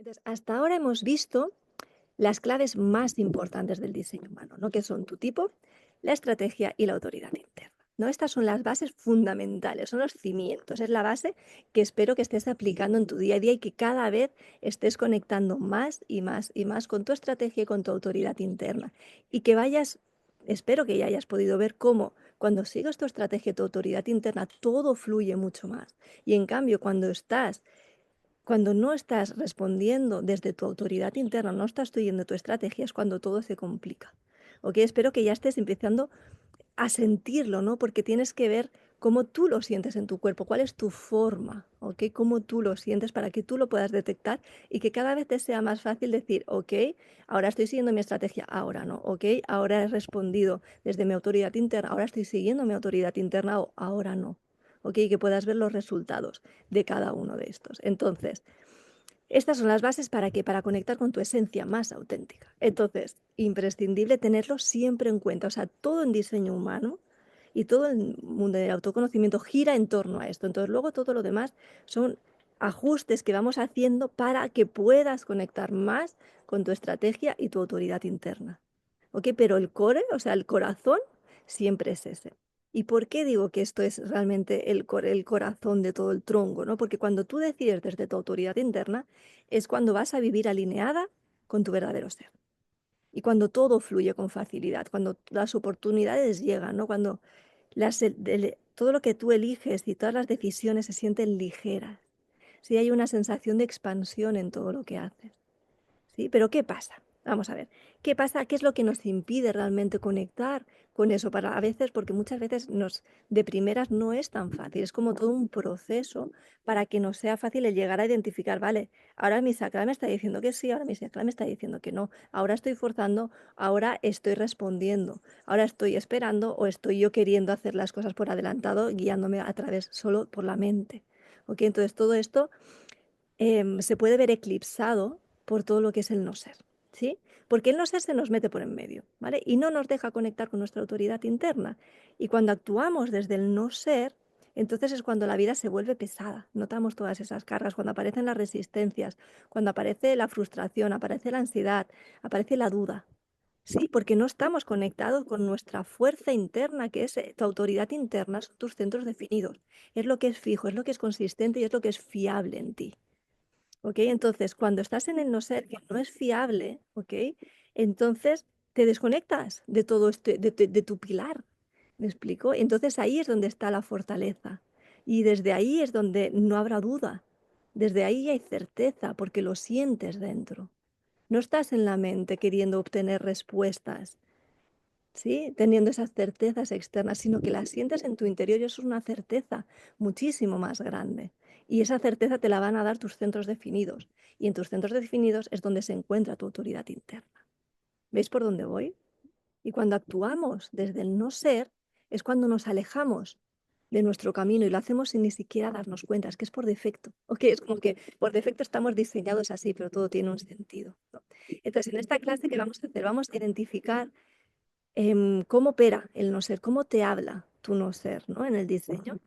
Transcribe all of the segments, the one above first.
Entonces, hasta ahora hemos visto las claves más importantes del diseño humano, ¿no? Que son tu tipo, la estrategia y la autoridad interna, ¿no? Estas son las bases fundamentales, son los cimientos, es la base que espero que estés aplicando en tu día a día y que cada vez estés conectando más y más y más con tu estrategia y con tu autoridad interna. Y que vayas, espero que ya hayas podido ver cómo cuando sigues tu estrategia y tu autoridad interna, todo fluye mucho más. Y en cambio, cuando no estás respondiendo desde tu autoridad interna, no estás siguiendo tu estrategia, es cuando todo se complica. ¿Ok? Espero que ya estés empezando a sentirlo, ¿no? Porque tienes que ver cómo tú lo sientes en tu cuerpo, cuál es tu forma, ¿ok? Cómo tú lo sientes para que tú lo puedas detectar y que cada vez te sea más fácil decir, ok, ahora estoy siguiendo mi estrategia, ahora no, ok, ahora he respondido desde mi autoridad interna, ahora estoy siguiendo mi autoridad interna o ahora no, ok, y que puedas ver los resultados de cada uno de estos. Entonces, estas son las bases para qué, para conectar con tu esencia más auténtica. Entonces, imprescindible tenerlo siempre en cuenta. O sea, todo en diseño humano y todo el mundo del autoconocimiento gira en torno a esto. Entonces, luego todo lo demás son ajustes que vamos haciendo para que puedas conectar más con tu estrategia y tu autoridad interna. ¿Ok? Pero el core, o sea, el corazón, siempre es ese. ¿Y por qué digo que esto es realmente el corazón de todo el tronco, ¿no? Porque cuando tú decides desde tu autoridad interna, es cuando vas a vivir alineada con tu verdadero ser. Y cuando todo fluye con facilidad, cuando las oportunidades llegan, ¿no? Cuando todo lo que tú eliges y todas las decisiones se sienten ligeras. Sí, hay una sensación de expansión en todo lo que haces. ¿Sí? Pero ¿qué pasa? Vamos a ver, ¿qué pasa? ¿Qué es lo que nos impide realmente conectar con eso? Para a veces, porque muchas veces de primeras no es tan fácil, es como todo un proceso para que nos sea fácil el llegar a identificar, vale, ahora mi sacral me está diciendo que sí, ahora mi sacral me está diciendo que no, ahora estoy forzando, ahora estoy respondiendo, ahora estoy esperando o estoy yo queriendo hacer las cosas por adelantado, guiándome a través solo por la mente. ¿Ok? Entonces todo esto se puede ver eclipsado por todo lo que es el no ser, ¿sí? Porque el no ser se nos mete por en medio, ¿vale? Y no nos deja conectar con nuestra autoridad interna. Y cuando actuamos desde el no ser, entonces es cuando la vida se vuelve pesada. Notamos todas esas cargas, cuando aparecen las resistencias, cuando aparece la frustración, aparece la ansiedad, aparece la duda. Sí, porque no estamos conectados con nuestra fuerza interna, que es tu autoridad interna, son tus centros definidos. Es lo que es fijo, es lo que es consistente y es lo que es fiable en ti. ¿Ok? Entonces, cuando estás en el no ser, que no es fiable, ¿ok? Entonces te desconectas de todo este, de tu pilar. ¿Me explico? Entonces ahí es donde está la fortaleza. Y desde ahí es donde no habrá duda. Desde ahí hay certeza, porque lo sientes dentro. No estás en la mente queriendo obtener respuestas, ¿sí? Teniendo esas certezas externas, sino que las sientes en tu interior y eso es una certeza muchísimo más grande. Y esa certeza te la van a dar tus centros definidos. Y en tus centros definidos es donde se encuentra tu autoridad interna. ¿Veis por dónde voy? Y cuando actuamos desde el no ser, es cuando nos alejamos de nuestro camino y lo hacemos sin ni siquiera darnos cuenta, es que es por defecto, ¿ok? Es como que por defecto estamos diseñados así, pero todo tiene un sentido, ¿no? Entonces, en esta clase, ¿qué vamos a hacer? Vamos a identificar cómo opera el no ser, cómo te habla tu no ser, ¿no? En el diseño.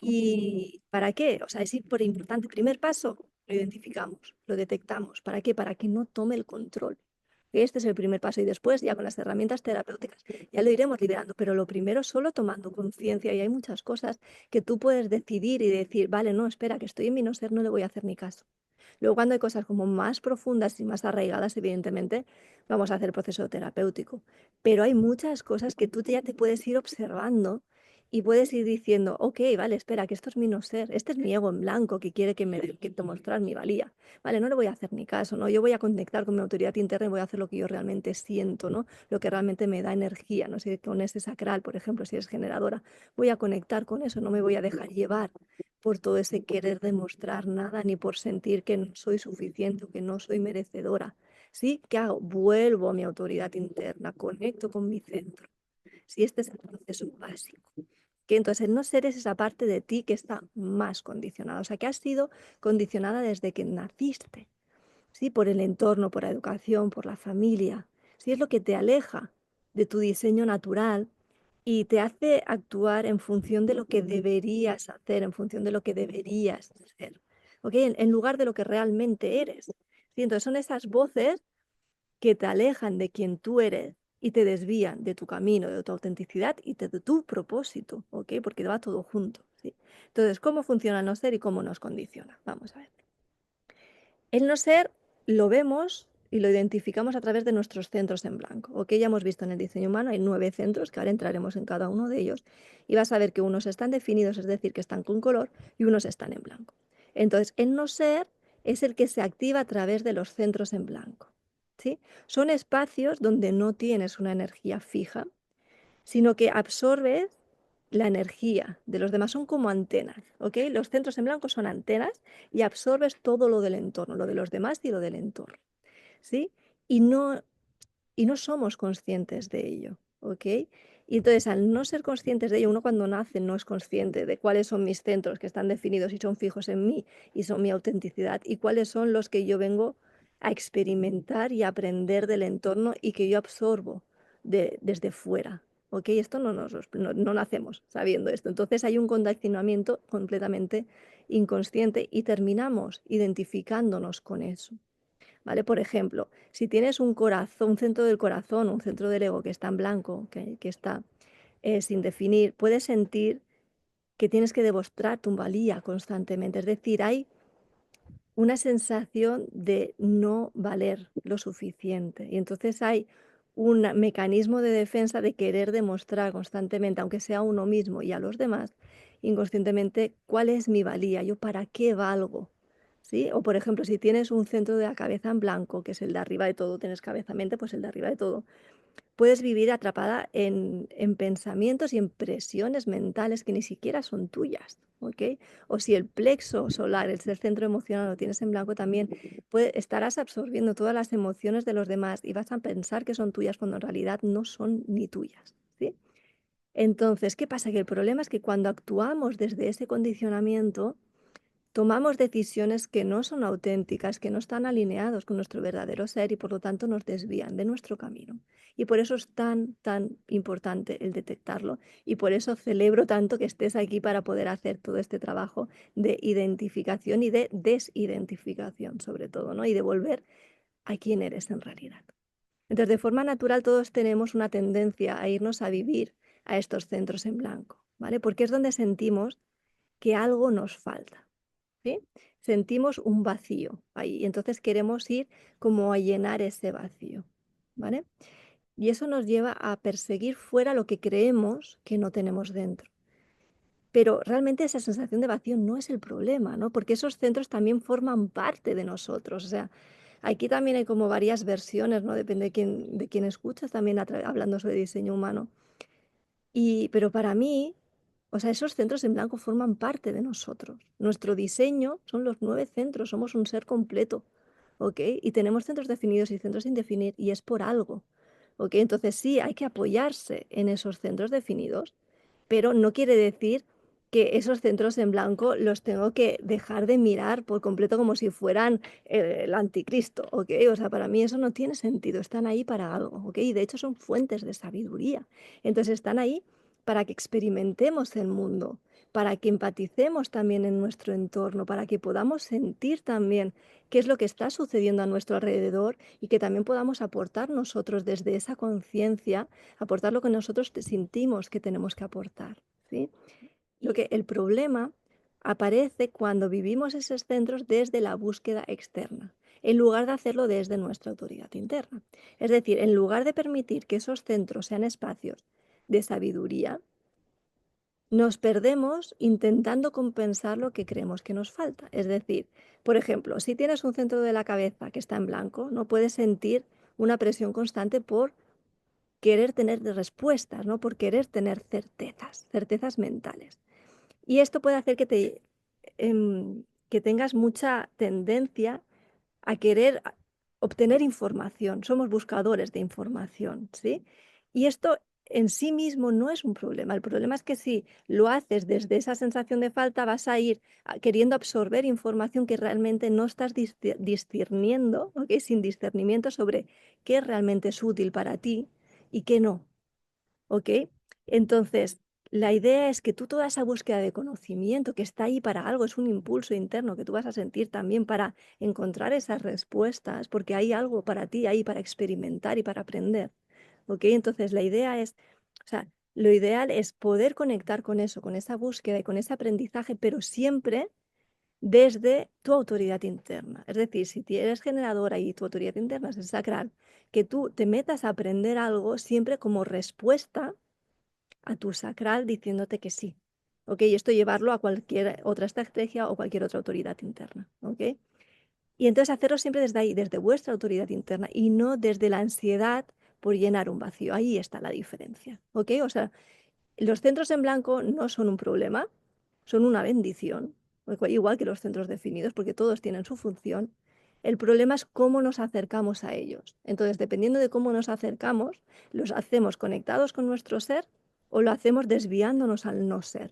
¿Y para qué? O sea, es importante. Primer paso, lo identificamos, lo detectamos. ¿Para qué? Para que no tome el control. Este es el primer paso y después ya con las herramientas terapéuticas ya lo iremos liberando, pero lo primero solo tomando conciencia y hay muchas cosas que tú puedes decidir y decir, vale, no, espera, que estoy en mi no ser, no le voy a hacer ni caso. Luego, cuando hay cosas como más profundas y más arraigadas, evidentemente, vamos a hacer proceso terapéutico. Pero hay muchas cosas que tú ya te puedes ir observando y puedes ir diciendo, ok, vale, espera, que esto es mi no ser, este es mi ego en blanco que quiere que demostrar mi valía. Vale, no le voy a hacer ni caso, ¿no? Yo voy a conectar con mi autoridad interna y voy a hacer lo que yo realmente siento, ¿no? Lo que realmente me da energía, no sé, con ese sacral, por ejemplo, si eres generadora, voy a conectar con eso, no me voy a dejar llevar por todo ese querer demostrar nada, ni por sentir que no soy suficiente o que no soy merecedora. ¿Sí? ¿Qué hago? Vuelvo a mi autoridad interna, conecto con mi centro. Sí, este es el proceso básico. Que entonces el no ser es esa parte de ti que está más condicionada, o sea, que has sido condicionada desde que naciste, ¿sí? Por el entorno, por la educación, por la familia. Sí, es lo que te aleja de tu diseño natural y te hace actuar en función de lo que deberías hacer, en función de lo que deberías ser, ¿ok? En lugar de lo que realmente eres. ¿sí? Entonces son esas voces que te alejan de quien tú eres y te desvían de tu camino, de tu autenticidad y de tu propósito, ¿ok? Porque va todo junto, ¿sí? Entonces, ¿cómo funciona el no ser y cómo nos condiciona? Vamos a ver. El no ser lo vemos y lo identificamos a través de nuestros centros en blanco, ¿ok? Ya hemos visto en el diseño humano, hay 9 centros, que ahora entraremos en cada uno de ellos, y vas a ver que unos están definidos, es decir, que están con color, y unos están en blanco. Entonces, el no ser es el que se activa a través de los centros en blanco, ¿sí? Son espacios donde no tienes una energía fija, sino que absorbes la energía de los demás, son como antenas, ¿ok? Los centros en blanco son antenas y absorbes todo lo del entorno, lo de los demás y lo del entorno, ¿sí? Y no, y no somos conscientes de ello, ¿ok? Y entonces, al no ser conscientes de ello, uno cuando nace no es consciente de cuáles son mis centros que están definidos y son fijos en mí y son mi autenticidad y cuáles son los que yo vengo a experimentar y a aprender del entorno y que yo absorbo desde fuera, ¿ok? Esto no nacemos sabiendo esto. Entonces hay un condicionamiento completamente inconsciente y terminamos identificándonos con eso. ¿Vale? Por ejemplo, si tienes un corazón, un centro del corazón, un centro del ego que está en blanco, que está sin definir, puedes sentir que tienes que demostrar tu valía constantemente. Es decir, hay una sensación de no valer lo suficiente. Y entonces hay un mecanismo de defensa de querer demostrar constantemente, aunque sea a uno mismo y a los demás, inconscientemente, cuál es mi valía, yo para qué valgo. ¿Sí? O por ejemplo, si tienes un centro de la cabeza en blanco, que es el de arriba de todo, tienes cabeza-mente, pues el de arriba de todo, puedes vivir atrapada en pensamientos y en presiones mentales que ni siquiera son tuyas, ¿ok? O si el plexo solar, el centro emocional, lo tienes en blanco también, estarás absorbiendo todas las emociones de los demás y vas a pensar que son tuyas cuando en realidad no son ni tuyas, ¿sí? Entonces, ¿qué pasa? Que el problema es que cuando actuamos desde ese condicionamiento, tomamos decisiones que no son auténticas, que no están alineados con nuestro verdadero ser y por lo tanto nos desvían de nuestro camino. Y por eso es tan importante el detectarlo y por eso celebro tanto que estés aquí para poder hacer todo este trabajo de identificación y de desidentificación sobre todo, ¿no? Y de volver a quién eres en realidad. Entonces, de forma natural todos tenemos una tendencia a irnos a vivir a estos centros en blanco, ¿vale? Porque es donde sentimos que algo nos falta. ¿Sí? Sentimos un vacío ahí, y entonces queremos ir como a llenar ese vacío, ¿vale? Y eso nos lleva a perseguir fuera lo que creemos que no tenemos dentro. Pero realmente esa sensación de vacío no es el problema, ¿no? Porque esos centros también forman parte de nosotros. O sea, aquí también hay como varias versiones, ¿no? Depende de quién escuchas también hablando sobre diseño humano. Pero para mí, o sea, esos centros en blanco forman parte de nosotros. Nuestro diseño son los 9 centros, somos un ser completo, ¿ok? Y tenemos centros definidos y centros sin definir y es por algo, ¿ok? Entonces sí, hay que apoyarse en esos centros definidos, pero no quiere decir que esos centros en blanco los tengo que dejar de mirar por completo como si fueran el anticristo, ¿ok? O sea, para mí eso no tiene sentido, están ahí para algo, ¿ok? Y de hecho son fuentes de sabiduría. Entonces están ahí para que experimentemos el mundo, para que empaticemos también en nuestro entorno, para que podamos sentir también qué es lo que está sucediendo a nuestro alrededor y que también podamos aportar nosotros desde esa conciencia, aportar lo que nosotros sentimos que tenemos que aportar, ¿sí? Lo que el problema aparece cuando vivimos esos centros desde la búsqueda externa, en lugar de hacerlo desde nuestra autoridad interna. Es decir, en lugar de permitir que esos centros sean espacios de sabiduría, nos perdemos intentando compensar lo que creemos que nos falta. Es decir, por ejemplo, si tienes un centro de la cabeza que está en blanco, no puedes sentir una presión constante por querer tener respuestas, ¿no? Por querer tener certezas mentales. Y esto puede hacer que tengas mucha tendencia a querer obtener información. Somos buscadores de información, ¿sí? Y esto en sí mismo no es un problema. El problema es que si lo haces desde esa sensación de falta, vas a ir queriendo absorber información que realmente no estás discerniendo, ¿ok? Sin discernimiento sobre qué realmente es útil para ti y qué no, ¿ok? Entonces, la idea es que tú toda esa búsqueda de conocimiento que está ahí para algo, es un impulso interno que tú vas a sentir también para encontrar esas respuestas, porque hay algo para ti ahí para experimentar y para aprender. ¿Ok? Entonces la idea es, o sea, lo ideal es poder conectar con eso, con esa búsqueda y con ese aprendizaje, pero siempre desde tu autoridad interna. Es decir, si eres generadora y tu autoridad interna es el sacral, que tú te metas a aprender algo siempre como respuesta a tu sacral diciéndote que sí. ¿Ok? Y esto llevarlo a cualquier otra estrategia o cualquier otra autoridad interna. ¿Ok? Y entonces hacerlo siempre desde ahí, desde vuestra autoridad interna y no desde la ansiedad por llenar un vacío. Ahí está la diferencia. ¿Ok? O sea, los centros en blanco no son un problema, son una bendición, igual que los centros definidos, porque todos tienen su función. El problema es cómo nos acercamos a ellos. Entonces, dependiendo de cómo nos acercamos, los hacemos conectados con nuestro ser o lo hacemos desviándonos al no ser.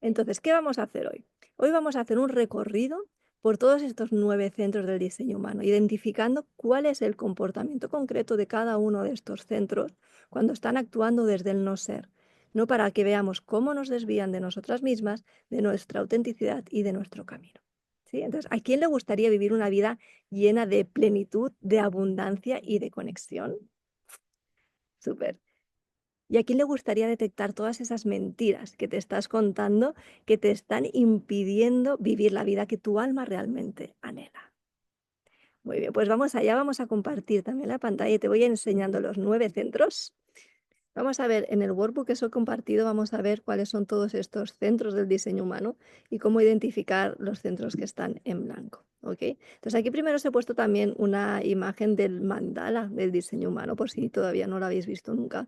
Entonces, ¿qué vamos a hacer hoy? Hoy vamos a hacer un recorrido por todos estos 9 centros del diseño humano, identificando cuál es el comportamiento concreto de cada uno de estos centros cuando están actuando desde el no ser, no para que veamos cómo nos desvían de nosotras mismas, de nuestra autenticidad y de nuestro camino. ¿Sí? Entonces, ¿a quién le gustaría vivir una vida llena de plenitud, de abundancia y de conexión? Súper. ¿Y a quién le gustaría detectar todas esas mentiras que te estás contando que te están impidiendo vivir la vida que tu alma realmente anhela? Muy bien, pues vamos allá, vamos a compartir también la pantalla y te voy enseñando los 9 centros. Vamos a ver, en el workbook que os he compartido, vamos a ver cuáles son todos estos centros del diseño humano y cómo identificar los centros que están en blanco. ¿Ok? Entonces aquí primero os he puesto también una imagen del mandala del diseño humano, por si todavía no lo habéis visto nunca,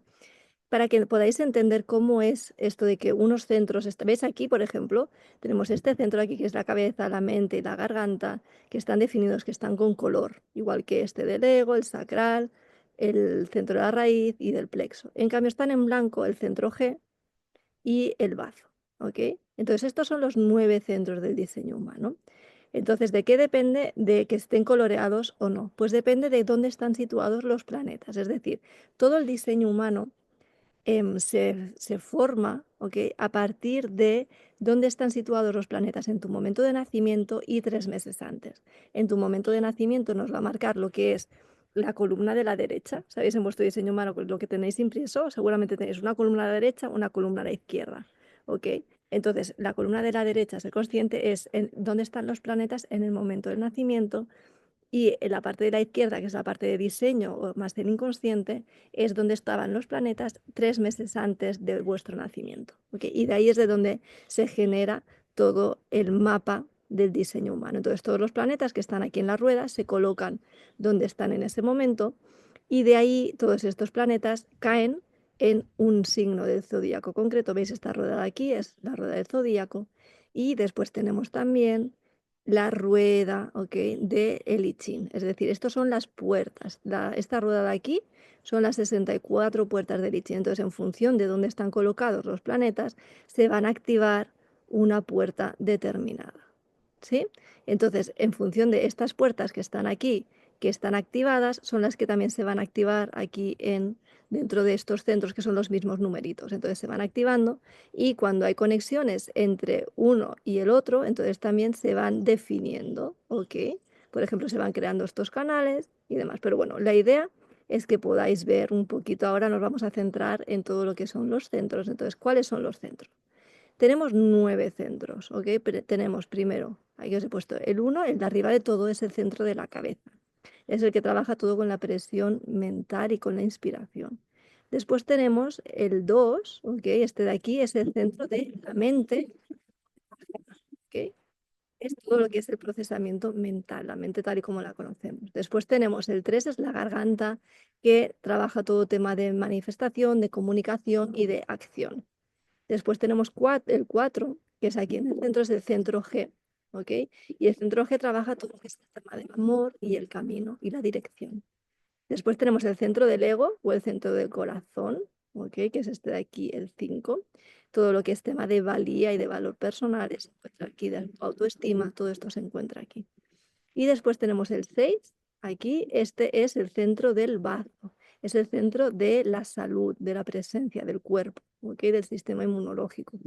para que podáis entender cómo es esto de que unos centros, ¿veis aquí, por ejemplo? Tenemos este centro aquí que es la cabeza, la mente y la garganta, que están definidos, que están con color, igual que este del ego, el sacral, el centro de la raíz y del plexo. En cambio están en blanco el centro G y el bazo, ¿ok? Entonces estos son los 9 centros del diseño humano. Entonces, ¿de qué depende de que estén coloreados o no? Pues depende de dónde están situados los planetas, es decir, todo el diseño humano se forma, ¿ok? A partir de dónde están situados los planetas en tu momento de nacimiento y 3 meses antes. En tu momento de nacimiento nos va a marcar lo que es la columna de la derecha. ¿Sabéis? En vuestro diseño humano, pues, lo que tenéis impreso, seguramente tenéis una columna a la derecha, una columna a la izquierda. ¿Ok? Entonces, la columna de la derecha, ser consciente, es dónde están los planetas en el momento del nacimiento, y en la parte de la izquierda, que es la parte de diseño o más del inconsciente, es donde estaban los planetas 3 meses antes de vuestro nacimiento. ¿Okay? Y de ahí es de donde se genera todo el mapa del diseño humano. Entonces todos los planetas que están aquí en la rueda se colocan donde están en ese momento y de ahí todos estos planetas caen en un signo del zodíaco concreto. ¿Veis esta rueda de aquí? Es la rueda del zodíaco. Y después tenemos también la rueda, ¿ok? De el I Ching. Es decir, estas son las puertas. Esta rueda de aquí son las 64 puertas del I Ching. Entonces, en función de dónde están colocados los planetas, se van a activar una puerta determinada. ¿Sí? Entonces, en función de estas puertas que están aquí, que están activadas, son las que también se van a activar aquí dentro de estos centros, que son los mismos numeritos. Entonces se van activando y cuando hay conexiones entre uno y el otro, entonces también se van definiendo, ¿ok? Por ejemplo, se van creando estos canales y demás. Pero bueno, la idea es que podáis ver un poquito. Ahora nos vamos a centrar en todo lo que son los centros. Entonces, ¿cuáles son los centros? Tenemos 9 centros, ¿ok? Tenemos primero, aquí os he puesto el 1, el de arriba de todo es el centro de la cabeza. Es el que trabaja todo con la presión mental y con la inspiración. Después tenemos el 2, ¿ok? Este de aquí es el centro de la mente, ¿ok? Es todo lo que es el procesamiento mental, la mente tal y como la conocemos. Después tenemos el 3, es la garganta, que trabaja todo tema de manifestación, de comunicación y de acción. Después tenemos el 4, que es aquí en el centro, es el centro G, ¿ok? Y el centro G trabaja todo lo que es el tema del amor y el camino y la dirección. Después tenemos el centro del ego o el centro del corazón, ¿ok? Que es este de aquí, el 5. Todo lo que es tema de valía y de valor personal se encuentra aquí, de autoestima, todo esto se encuentra aquí. Y después tenemos el 6, aquí, este es el centro del bazo. es el centro de la salud, de la presencia del cuerpo, ¿ok? Del sistema inmunológico.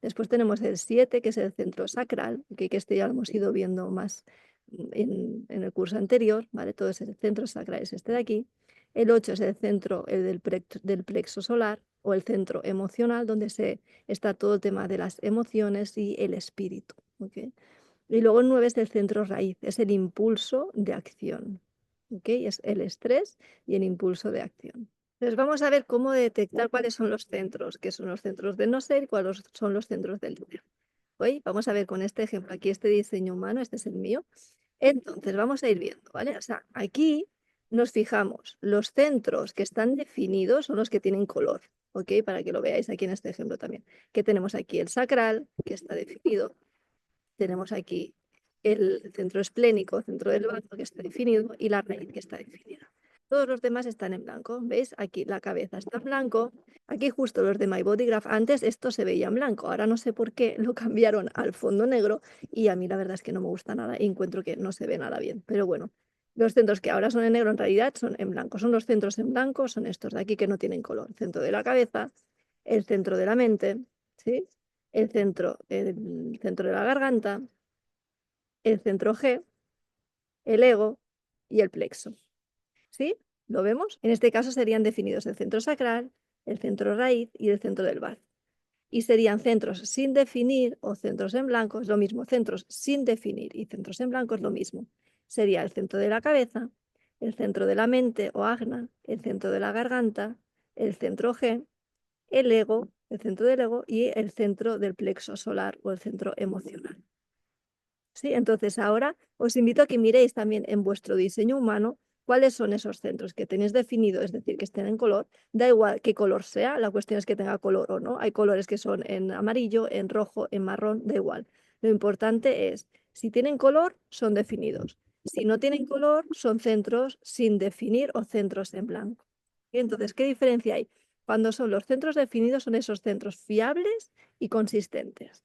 Después tenemos el 7, que es el centro sacral, ¿ok? Que este ya lo hemos ido viendo más en el curso anterior, ¿vale? Todo ese centro sacral es este de aquí. El 8 es el centro del plexo solar o el centro emocional, donde está todo el tema de las emociones y el espíritu, ¿ok? Y luego el 9 es el centro raíz, es el impulso de acción, ¿ok? Es el estrés y el impulso de acción. Entonces vamos a ver cómo detectar cuáles son los centros, qué son los centros del no ser y cuáles son los centros del ser. Hoy vamos a ver con este ejemplo, aquí este diseño humano, este es el mío. Entonces vamos a ir viendo, ¿vale? O sea, aquí nos fijamos, los centros que están definidos son los que tienen color, ¿ok? Para que lo veáis aquí en este ejemplo también. Que tenemos aquí el sacral, que está definido. Tenemos aquí el centro esplénico, centro del banco, que está definido, y la raíz, que está definida. Todos los demás están en blanco. ¿Veis? Aquí la cabeza está en blanco. Aquí justo los de My Body Graph, antes esto se veía en blanco. Ahora no sé por qué lo cambiaron al fondo negro y a mí la verdad es que no me gusta nada y encuentro que no se ve nada bien. Pero bueno, los centros que ahora son en negro en realidad son en blanco. Son los centros en blanco, son estos de aquí que no tienen color. El centro de la cabeza, el centro de la mente, ¿sí? El centro de la garganta, el centro G, el ego y el plexo. ¿Sí? ¿Lo vemos? En este caso serían definidos el centro sacral, el centro raíz y el centro del bar. Y serían centros sin definir o centros en blanco, es lo mismo, centros sin definir y centros en blanco es lo mismo. Sería el centro de la cabeza, el centro de la mente o agna, el centro de la garganta, el centro G, el ego, el centro del ego y el centro del plexo solar o el centro emocional. ¿Sí? Entonces ahora os invito a que miréis también en vuestro diseño humano cuáles son esos centros que tenéis definido, es decir, que estén en color. Da igual qué color sea, la cuestión es que tenga color o no. Hay colores que son en amarillo, en rojo, en marrón, da igual. Lo importante es, si tienen color, son definidos. Si no tienen color, son centros sin definir o centros en blanco. Y entonces, ¿qué diferencia hay? Cuando son los centros definidos, son esos centros fiables y consistentes.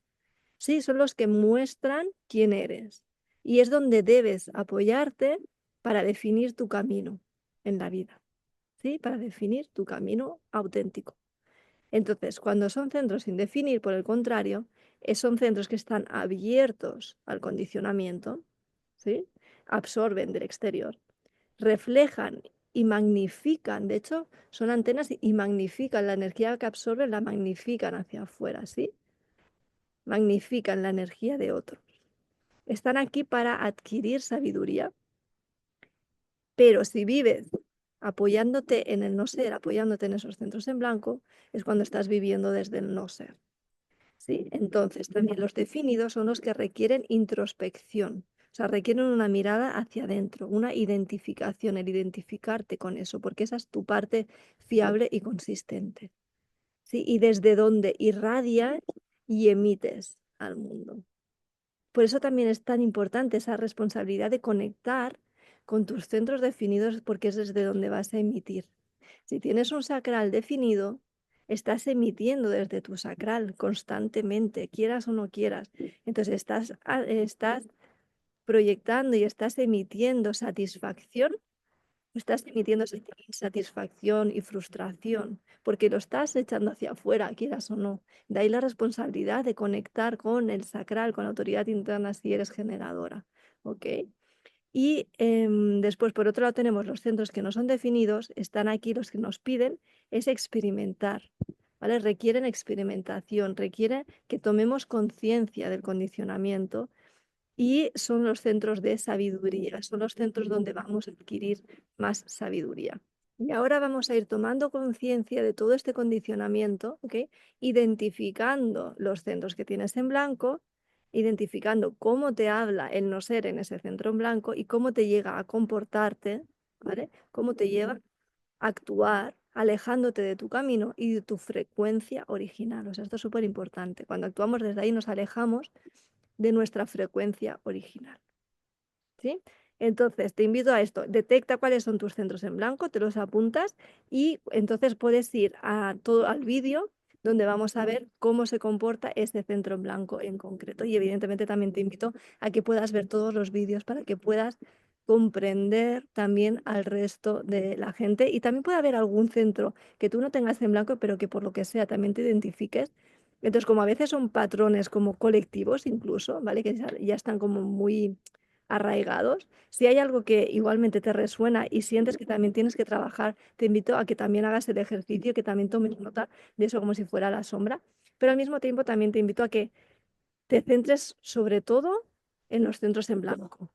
Sí, son los que muestran quién eres. Y es donde debes apoyarte para definir tu camino en la vida, ¿sí? Para definir tu camino auténtico. Entonces, cuando son centros sin definir, por el contrario, son centros que están abiertos al condicionamiento, ¿sí? Absorben del exterior, reflejan y magnifican, de hecho, son antenas y magnifican la energía que absorben, la magnifican hacia afuera, ¿sí? Magnifican la energía de otros. Están aquí para adquirir sabiduría, pero si vives apoyándote en el no ser, apoyándote en esos centros en blanco, es cuando estás viviendo desde el no ser. ¿Sí? Entonces, también los definidos son los que requieren introspección, o sea, requieren una mirada hacia adentro, una identificación, el identificarte con eso, porque esa es tu parte fiable y consistente. ¿Sí? Y desde donde irradias y emites al mundo. Por eso también es tan importante esa responsabilidad de conectar con tus centros definidos, porque es desde donde vas a emitir. Si tienes un sacral definido, estás emitiendo desde tu sacral constantemente, quieras o no quieras. Entonces estás proyectando y estás emitiendo satisfacción, estás emitiendo insatisfacción y frustración, porque lo estás echando hacia afuera, quieras o no. De ahí la responsabilidad de conectar con el sacral, con la autoridad interna si eres generadora. ¿Ok? Y después, por otro lado, tenemos los centros que no son definidos, están aquí los que nos piden, es experimentar. ¿Vale? Requieren experimentación, requiere que tomemos conciencia del condicionamiento y son los centros de sabiduría, son los centros donde vamos a adquirir más sabiduría. Y ahora vamos a ir tomando conciencia de todo este condicionamiento, ¿ok? Identificando los centros que tienes en blanco, identificando cómo te habla el no ser en ese centro en blanco y cómo te llega a comportarte, ¿vale? Cómo te lleva a actuar alejándote de tu camino y de tu frecuencia original. O sea, esto es súper importante. Cuando actuamos desde ahí nos alejamos de nuestra frecuencia original. ¿Sí? Entonces, te invito a esto, detecta cuáles son tus centros en blanco, te los apuntas y entonces puedes ir al vídeo donde vamos a ver cómo se comporta este centro en blanco en concreto. Y evidentemente también te invito a que puedas ver todos los vídeos para que puedas comprender también al resto de la gente, y también puede haber algún centro que tú no tengas en blanco, pero que por lo que sea también te identifiques. Entonces, como a veces son patrones como colectivos incluso, ¿vale? Que ya están como muy arraigados. Si hay algo que igualmente te resuena y sientes que también tienes que trabajar, te invito a que también hagas el ejercicio, que también tomes nota de eso como si fuera la sombra. Pero al mismo tiempo también te invito a que te centres sobre todo en los centros en blanco.